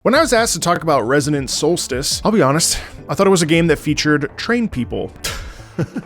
When I was asked to talk about Resident Solstice, I'll be honest, I thought it was a game that featured trained people.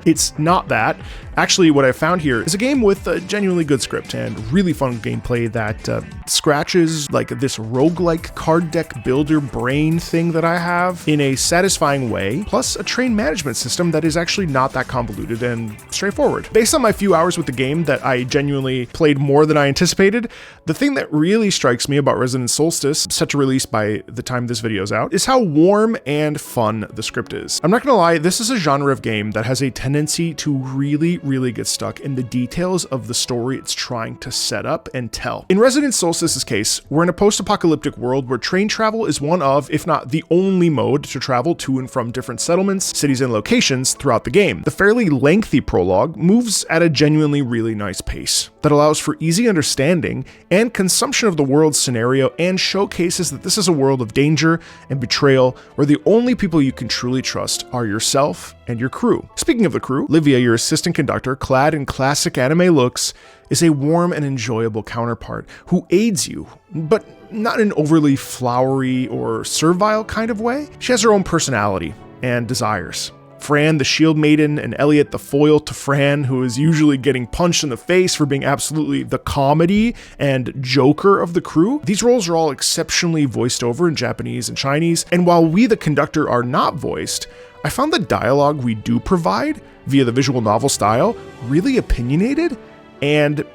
It's not that. Actually, what I found here is a game with a genuinely good script and really fun gameplay that scratches like this roguelike card deck builder brain thing that I have in a satisfying way, plus a train management system that is actually not that convoluted and straightforward. Based on my few hours with the game that I genuinely played more than I anticipated, the thing that really strikes me about Resident Solstice, set to release by the time this video is out, is how warm and fun the script is. I'm not gonna lie, this is a genre of game that has a tendency to really get stuck in the details of the story it's trying to set up and tell. In Resident Solstice's case, we're in a post-apocalyptic world where train travel is one of, if not the only mode to travel to and from different settlements, cities, and locations throughout the game. The fairly lengthy prologue moves at a genuinely really nice pace that allows for easy understanding and consumption of the world's scenario and showcases that this is a world of danger and betrayal where the only people you can truly trust are yourself and your crew. Speaking of the crew, Livia, your assistant conductor, clad in classic anime looks, is a warm and enjoyable counterpart who aids you, but not in an overly flowery or servile kind of way. She has her own personality and desires. Fran, the shield maiden, and Elliot, the foil to Fran, who is usually getting punched in the face for being absolutely the comedy and joker of the crew. These roles are all exceptionally voiced over in Japanese and Chinese, and while we, the conductor, are not voiced, I found the dialogue we do provide via the visual novel style really opinionated and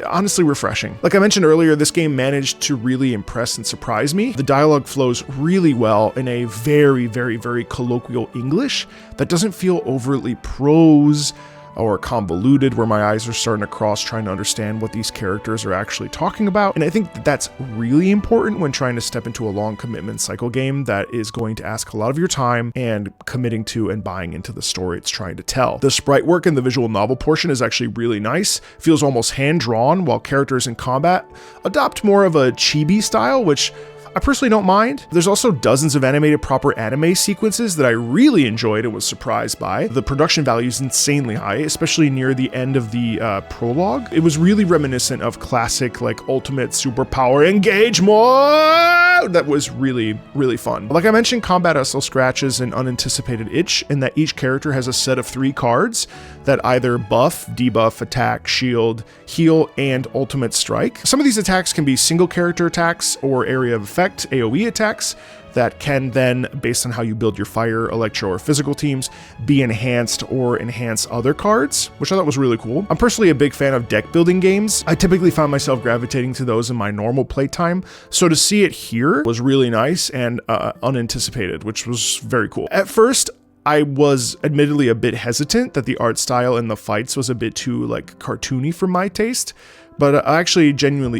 honestly refreshing. Like I mentioned earlier, this game managed to really impress and surprise me. The dialogue flows really well in a very colloquial English that doesn't feel overtly prose or convoluted, where my eyes are starting to cross trying to understand what these characters are actually talking about. And I think that's really important when trying to step into a long commitment cycle game that is going to ask a lot of your time and committing to and buying into the story it's trying to tell. The sprite work in the visual novel portion is actually really nice, feels almost hand-drawn, while characters in combat adopt more of a chibi style, which I personally don't mind. There's also dozens of animated proper anime sequences that I really enjoyed and was surprised by. The production value is insanely high, especially near the end of the prologue. It was really reminiscent of classic like ultimate superpower engage mode. That was really fun. Like I mentioned, combat also scratches an unanticipated itch in that each character has a set of 3 cards that either buff, debuff, attack, shield, heal, and ultimate strike. Some of these attacks can be single character attacks or area of effect AoE attacks that can then, based on how you build your fire, electro, or physical teams, be enhanced or enhance other cards, which I thought was really cool. I'm personally a big fan of deck building games. I typically find myself gravitating to those in my normal playtime, so to see it here was really nice and unanticipated, which was very cool. At first, I was admittedly a bit hesitant that the art style in the fights was a bit too like cartoony for my taste, but I actually genuinely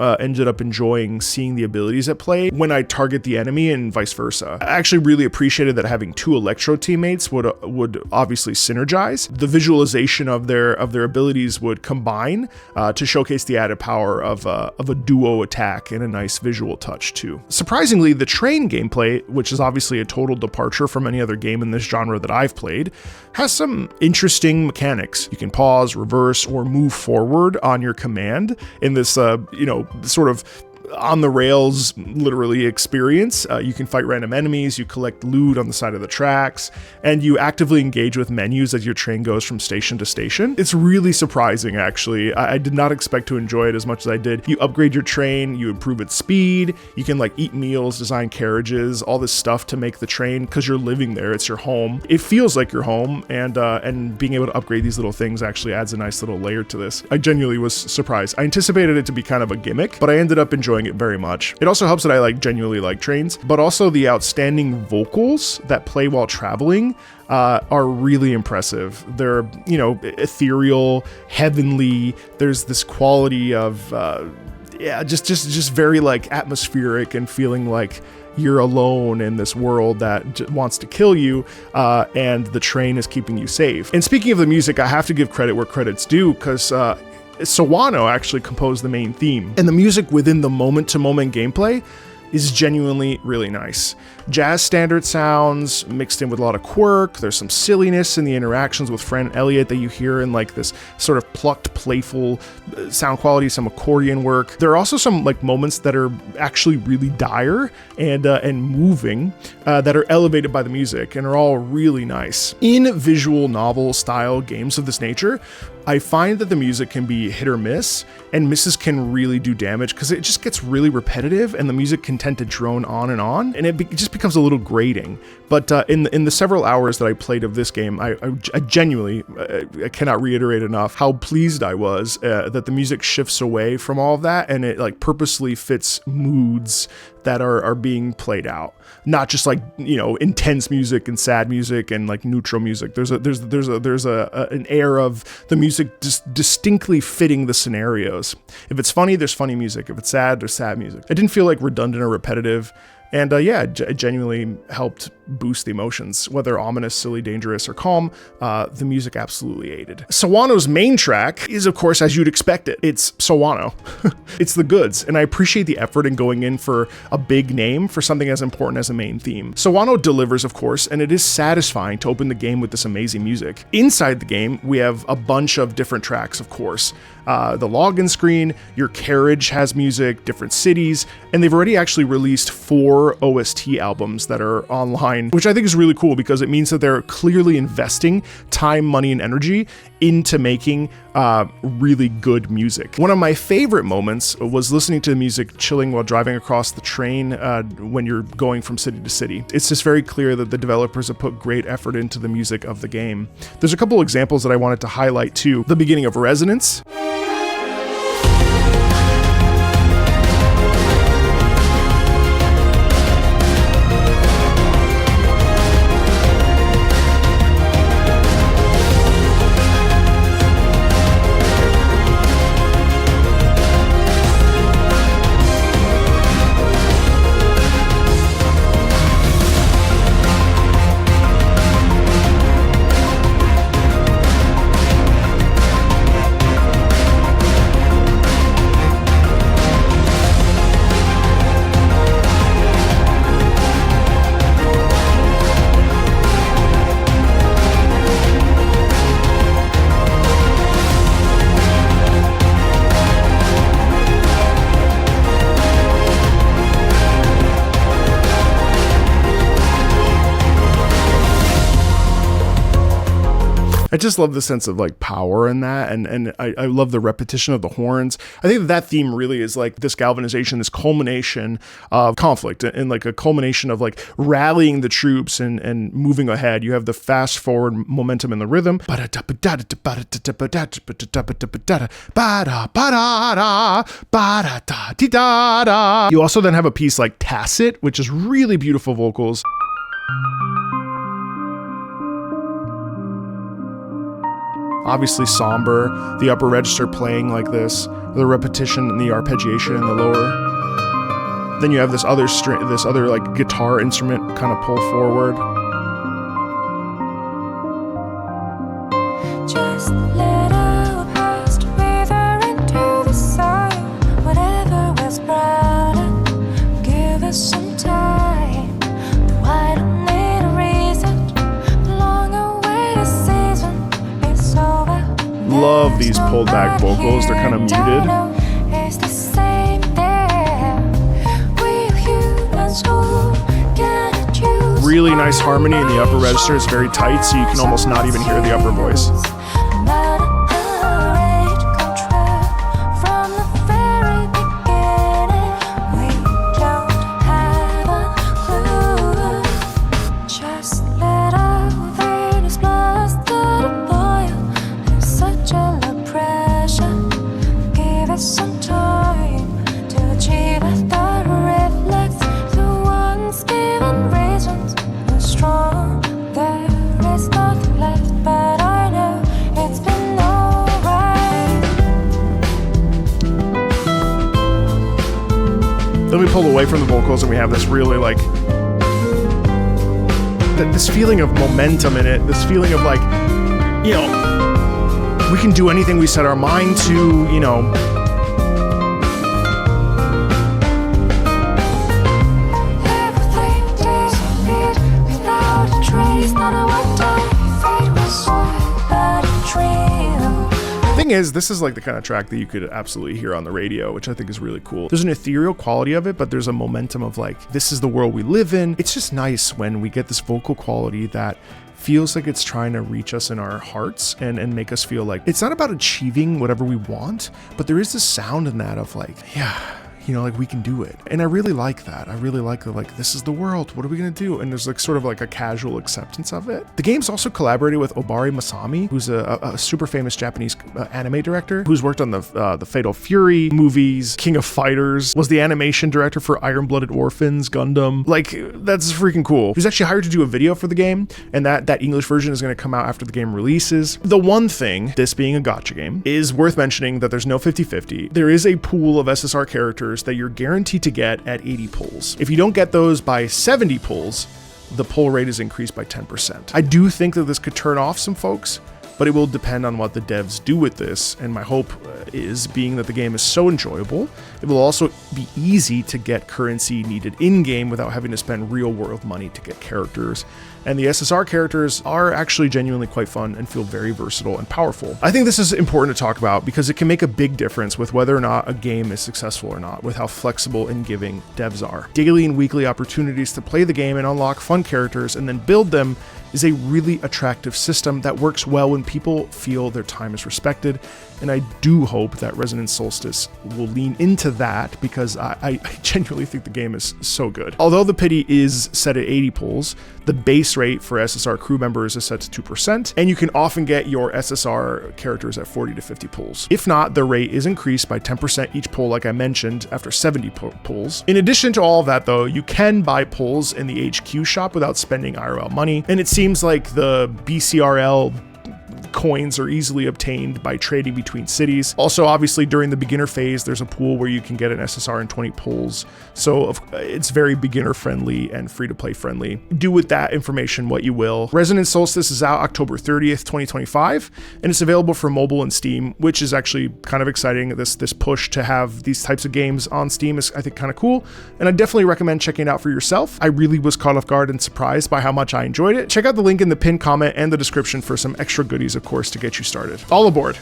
ended up enjoying seeing the abilities at play when I target the enemy and vice versa. I actually really appreciated that having 2 Electro teammates would obviously synergize. The visualization of their abilities would combine to showcase the added power of a duo attack and a nice visual touch too. Surprisingly, the train gameplay, which is obviously a total departure from any other game in this genre that I've played, has some interesting mechanics. You can pause, reverse, or move forward on your command in this, sort of on the rails literally experience. You can fight random enemies, you collect loot on the side of the tracks, and you actively engage with menus as your train goes from station to station. It's really surprising, actually. I did not expect to enjoy it as much as I did. You upgrade your train, you improve its speed, you can like eat meals, design carriages, all this stuff to make the train, because you're living there, it's your home. It feels like your home, and being able to upgrade these little things actually adds a nice little layer to this. I genuinely was surprised. I anticipated it to be kind of a gimmick, but I ended up enjoying it very much. It also helps that I genuinely like trains, but also the outstanding vocals that play while traveling are really impressive. They're, ethereal, heavenly. There's this quality of, just very like atmospheric and feeling like you're alone in this world that wants to kill you, and the train is keeping you safe. And speaking of the music, I have to give credit where credit's due, because Sawano actually composed the main theme, and the music within the moment-to-moment gameplay is genuinely really nice. Jazz standard sounds mixed in with a lot of quirk. There's some silliness in the interactions with Fran and Elliot that you hear in like this sort of plucked, playful sound quality, some accordion work. There are also some like moments that are actually really dire and moving that are elevated by the music and are all really nice. In visual novel style games of this nature, I find that the music can be hit or miss, and misses can really do damage because it just gets really repetitive and the music can tend to drone on, and it just becomes a little grating. But in the several hours that I played of this game, I genuinely I cannot reiterate enough how pleased I was that the music shifts away from all of that and it like purposely fits moods that are being played out, not just like, you know, intense music and sad music and like neutral music. There's an air of the music just distinctly fitting the scenarios. If it's funny, there's funny music. If it's sad, there's sad music. It didn't feel like redundant or repetitive. And it genuinely helped boost the emotions. Whether ominous, silly, dangerous, or calm, the music absolutely aided. Sawano's main track is, of course, as you'd expect it. It's Sawano. It's the goods, and I appreciate the effort in going in for a big name for something as important as a main theme. Sawano delivers, of course, and it is satisfying to open the game with this amazing music. Inside the game, we have a bunch of different tracks, of course. The login screen, your carriage has music, different cities, and they've already actually released 4 OST albums that are online, which I think is really cool because it means that they're clearly investing time, money, and energy into making really good music. One of my favorite moments was listening to the music chilling while driving across the train when you're going from city to city. It's just very clear that the developers have put great effort into the music of the game. There's a couple examples that I wanted to highlight too. The beginning of Resonance. I just love the sense of like power in that, and I love the repetition of the horns. I think that theme really is like this galvanization, this culmination of conflict, and like a culmination of like rallying the troops and moving ahead. You have the fast forward momentum in the rhythm. You also then have a piece like Tacit, which is really beautiful vocals. Obviously somber, the upper register playing like this, the repetition and the arpeggiation in the lower. Then you have this other like guitar instrument kind of pull forward. Just let our past wither into the soil. Whatever was brought up, give us some time. Though I don't need a reason. The long-awaited season is over. Love these pulled back vocals. They're kind of muted. It's the same there. We humans who get used. Really nice harmony in the upper register. It's very tight, so you can almost not even hear the upper voice. Then we pull away from the vocals and we have this really like this feeling of momentum in it, this feeling of like, you know, we can do anything we set our mind to, you know. thing is, this is like the kind of track that you could absolutely hear on the radio, which I think is really cool. There's an ethereal quality of it, but there's a momentum of like, this is the world we live in. It's just nice when we get this vocal quality that feels like it's trying to reach us in our hearts and make us feel like it's not about achieving whatever we want, but there is this sound in that of like, yeah, you know, like we can do it. And I really like that. I really like the, like, this is the world. What are we going to do? And there's like sort of like a casual acceptance of it. The game's also collaborated with Obari Masami, who's a super famous Japanese anime director who's worked on the Fatal Fury movies, King of Fighters, was the animation director for Iron Blooded Orphans, Gundam. Like, that's freaking cool. He's actually hired to do a video for the game, and that English version is going to come out after the game releases. The one thing, this being a gacha game, is worth mentioning that there's no 50-50. There is a pool of SSR characters that you're guaranteed to get at 80 pulls. If you don't get those by 70 pulls, the pull rate is increased by 10%. I do think that this could turn off some folks, but it will depend on what the devs do with this. And my hope is, being that the game is so enjoyable, it will also be easy to get currency needed in-game without having to spend real-world money to get characters. And the SSR characters are actually genuinely quite fun and feel very versatile and powerful. I think this is important to talk about because it can make a big difference with whether or not a game is successful or not, with how flexible and giving devs are. Daily and weekly opportunities to play the game and unlock fun characters and then build them is a really attractive system that works well when people feel their time is respected. And I do hope that Resonance Solstice will lean into that, because I genuinely think the game is so good. Although the pity is set at 80 pulls, the base rate for SSR crew members is set to 2%, and you can often get your SSR characters at 40 to 50 pulls. If not, the rate is increased by 10% each pull, like I mentioned, after 70 pulls. In addition to all of that though, you can buy pulls in the HQ shop without spending IRL money, and it seems like the BCRL coins are easily obtained by trading between cities. Also, obviously, during the beginner phase, there's a pool where you can get an SSR in 20 pulls. So it's very beginner friendly and free to play friendly. Do with that information what you will. Resonance Solstice is out October 30th, 2025, and it's available for mobile and Steam, which is actually kind of exciting. This push to have these types of games on Steam is, I think, kind of cool. And I definitely recommend checking it out for yourself. I really was caught off guard and surprised by how much I enjoyed it. Check out the link in the pinned comment and the description for some extra goodies, of course, to get you started. All aboard.